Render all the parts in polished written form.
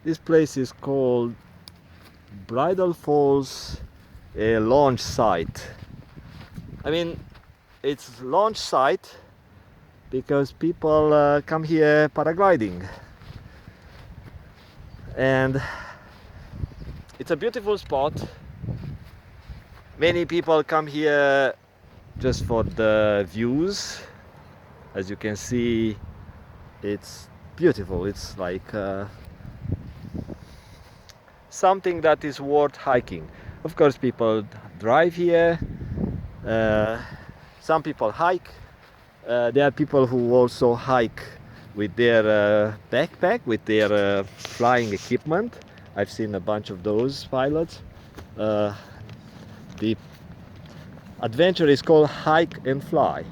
This place is called Bridal Falls launch site. I mean, it's launch site because people come here paragliding, and it's a beautiful spot. Many people come here just for the views. As you can see, it's beautiful. It's like something that is worth hiking. Of course, people drive here. Some people hike. There are people who also hike with their backpack, with their flying equipment. I've seen a bunch of those pilots. The adventure is called Hike and Fly,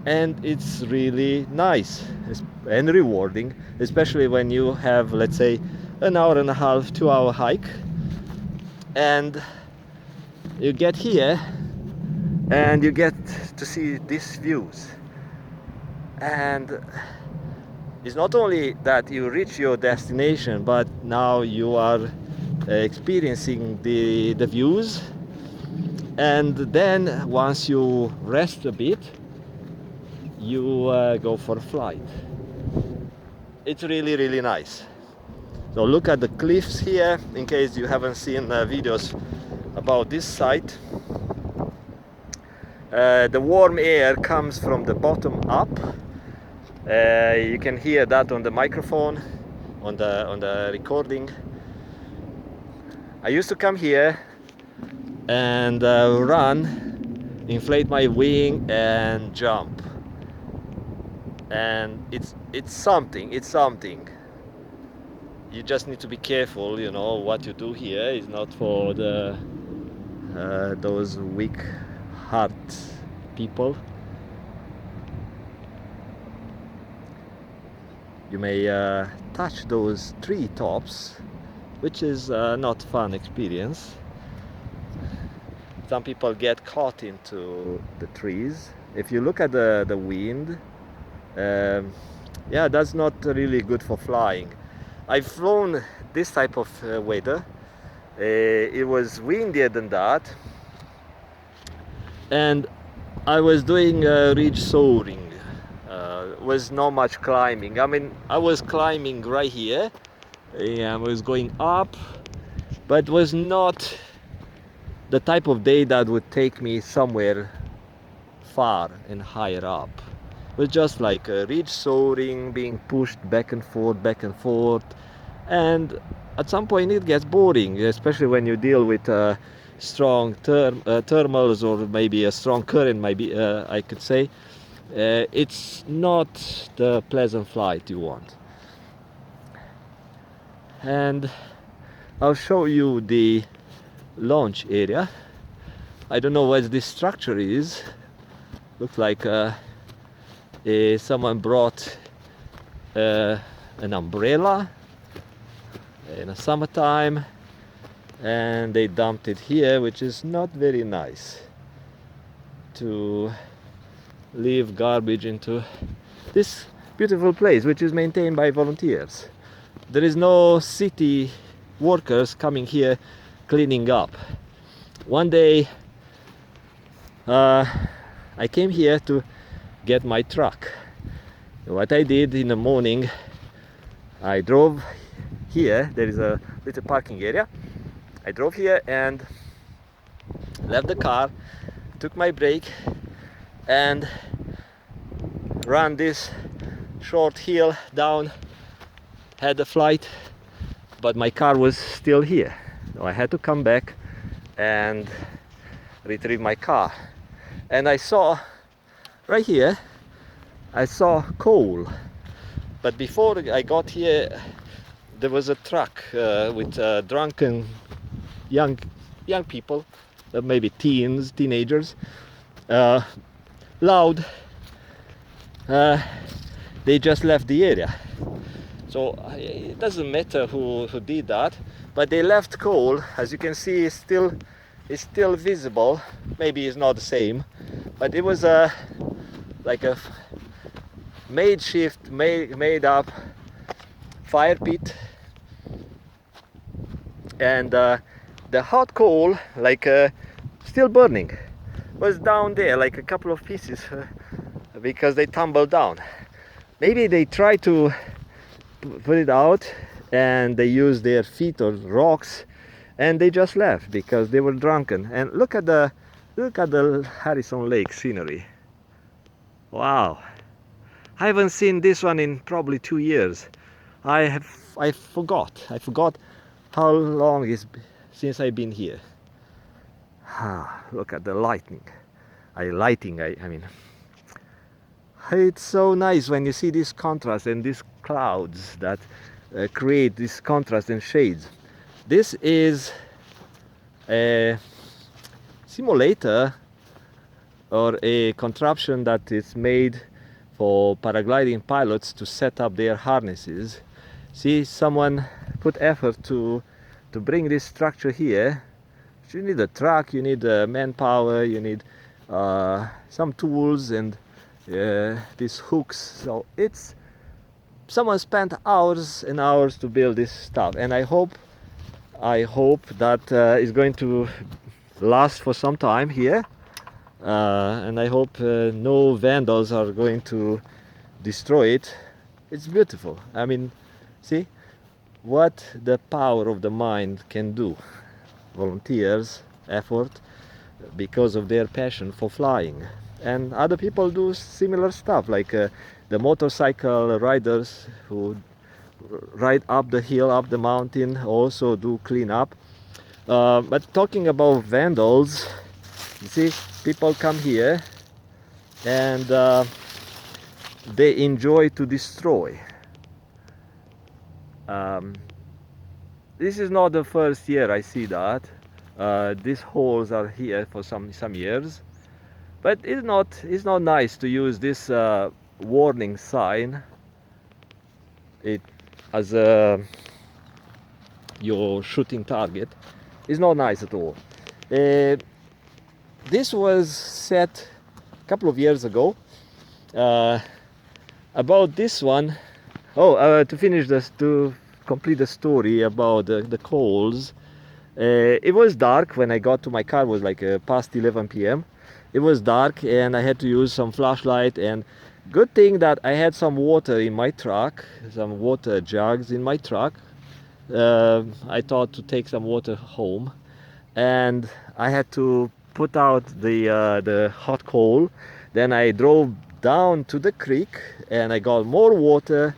and it's really nice and rewarding, especially when you have, let's say, an hour and a half, 2 hour hike, and you get here and you get to see these views. And it's not only that you reach your destination, but now you are experiencing the views, and then once you rest a bit, you go for a flight. It's really, really nice. So look at the cliffs here, in case you haven't seen videos about this site. The warm air comes from the bottom up. You can hear that on the microphone, on the recording. I used to come here and run, inflate my wing and jump. And it's something. You just need to be careful, you know, what you do here is not for the those weak heart people. You may touch those tree tops, which is not fun experience. Some people get caught into the trees. If you look at the wind, yeah, that's not really good for flying. I've flown this type of weather. It was windier than that, and I was doing ridge soaring. Was not much climbing. I mean, I was climbing right here. Yeah, I was going up, but was not the type of day that would take me somewhere far and higher up. It was just like a ridge soaring, being pushed back and forth, and at some point it gets boring, especially when you deal with strong thermals, or maybe a strong current, maybe I could say. It's not the pleasant flight you want. And I'll show you the launch area. I don't know what this structure is. Looks like someone brought an umbrella in the summertime and they dumped it here, which is not very nice to leave garbage into this beautiful place, which is maintained by volunteers. There is no city workers coming here cleaning up. One day I came here to get my truck. What I did in the morning, I drove here. There is a little parking area. I drove here and left the car, took my break and ran this short hill down, had a flight, but my car was still here. So I had to come back and retrieve my car. And I saw right here, I saw coal. But before I got here, there was a truck with drunken young people, maybe teenagers, loud. They just left the area. So it doesn't matter who did that, but they left coal. As you can see, it's still visible. Maybe it's not the same, but it was like a made up fire pit, and the hot coal, like still burning, was down there, like a couple of pieces, because they tumbled down. Maybe they tried to put it out and they used their feet or rocks, and they just left because they were drunken. And look at the Harrison Lake scenery. Wow, I haven't seen this one in probably 2 years. I forgot how long it's since I've been here. Look at the lighting. I mean, it's so nice when you see this contrast and these clouds that create this contrast and shades. This is a simulator or a contraption that is made for paragliding pilots to set up their harnesses. See, someone put effort to bring this structure here. You need a truck, you need manpower, you need some tools and these hooks. So it's someone spent hours and hours to build this stuff, and I hope that it's going to last for some time here, and I hope no vandals are going to destroy it. It's beautiful. I mean, see what the power of the mind can do. Volunteers, effort, because of their passion for flying. And other people do similar stuff, like the motorcycle riders who ride up the hill, up the mountain, also do clean up. But talking about vandals, you see, people come here and they enjoy to destroy. This is not the first year I see that. These holes are here for some years, but it's not nice to use this warning sign as your shooting target. It's not nice at all. This was set a couple of years ago. About this one, to finish this, to complete the story about the coals. It was dark when I got to my car. It was like past 11 p.m. It was dark and I had to use some flashlight, and good thing that I had some water in my truck, some water jugs in my truck. I thought to take some water home, and I had to put out the hot coal. Then I drove down to the creek and I got more water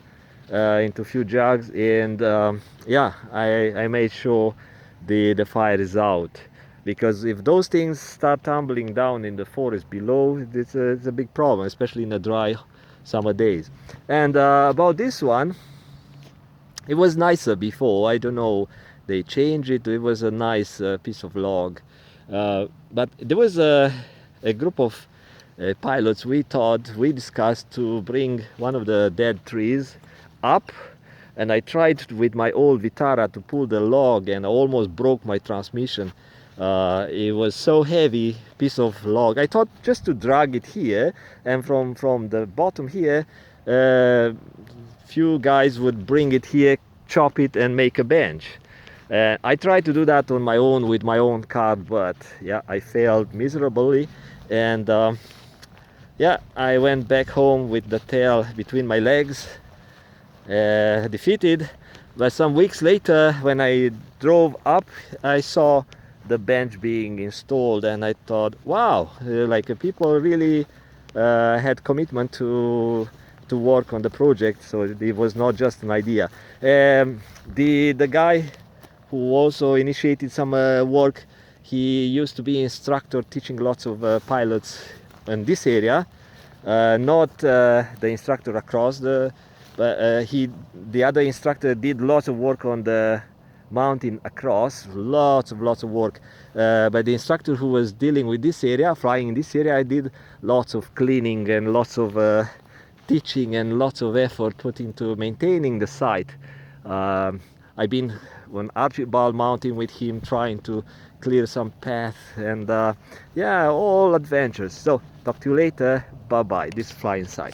into a few jugs, and I made sure the fire is out, because if those things start tumbling down in the forest below, it's a big problem, especially in the dry summer days. And about this one, it was nicer before. I don't know, they changed it. It was a nice piece of log, but there was a group of pilots. We discussed to bring one of the dead trees up, and I tried with my old Vitara to pull the log and I almost broke my transmission. It was so heavy piece of log. I thought just to drag it here, and from the bottom here, few guys would bring it here, chop it and make a bench. I tried to do that on my own with my own car, but yeah, I failed miserably. And I went back home with the tail between my legs, defeated. But some weeks later, when I drove up, I saw the bench being installed, and I thought, wow, like people really had commitment to work on the project. So it was not just an idea. The guy who also initiated some work, he used to be instructor teaching lots of pilots in this area, not the instructor across but the other instructor did lots of work on the mountain across, lots of work. But the instructor who was dealing with this area, flying in this area, I did lots of cleaning and lots of teaching and lots of effort put into maintaining the site. I've been on Archibald Mountain with him, trying to clear some path, and all adventures. So talk to you later. Bye bye. This is Flying Sight.